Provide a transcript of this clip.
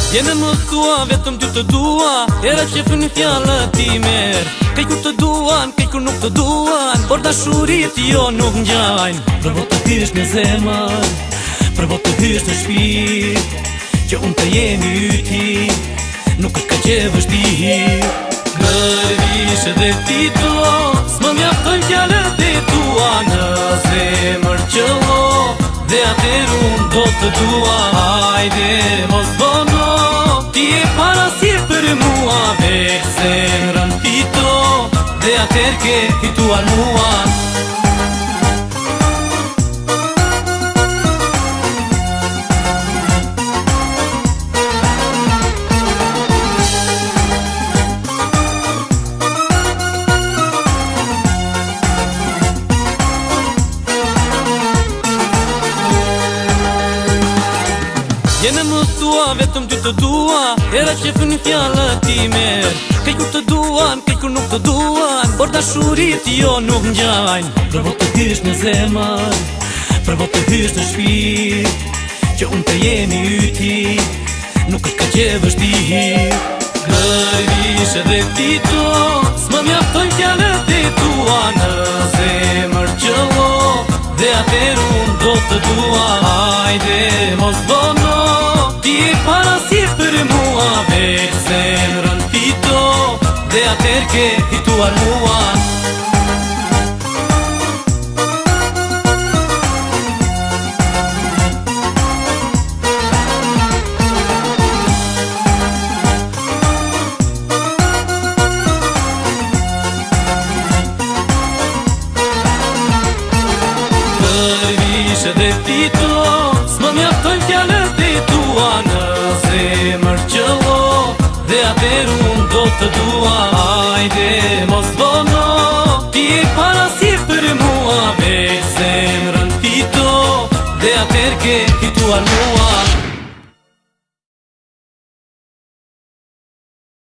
Jene më thua, vetëm ty të dua, era që fën fjallët ti merë. Kaj kur të duan, kaj kur nuk të duan, por dashurit jo nuk njajnë. Provo të hysh në zemër, provo të hysh në shpirt, që unë të jemi yti, nuk është ka që vështirë. Gërvish edhe ti to, s'më mjaftojnë fjallët e tua, në zemër qëllo, dhe atër unë do të dua. Hajde mos bono, ti e para si e për mua, veç zemrën fito, dhe atër ke fituar mua. Jene më thua, vetëm ty të dua, era që fën fjallët ti merë. Kaj kur të duan, kaj kur nuk të duan, por dashurit jo nuk njajnë. Provo të hysh në zemër, provo të hysh në shpirt, që unë të jemi yti, nuk është ka që vështirë. Gërvish edhe ti to, s'më mjaftojnë fjallët e tua, në zemër qëllo, dhe atër unë do të dua. Hajde mos bono, ti e para si e për mua, veç zemrën fito, dhe atër ke fituar mua. Gërvish edhe ti to, s'më mjaftojnë fjallët e tua, në zemër qëllo, dhe atër unë do të dua. Hajde mos bono, ti e para si e për mua, veç zemrën fito, dhe atër ke fituar mua.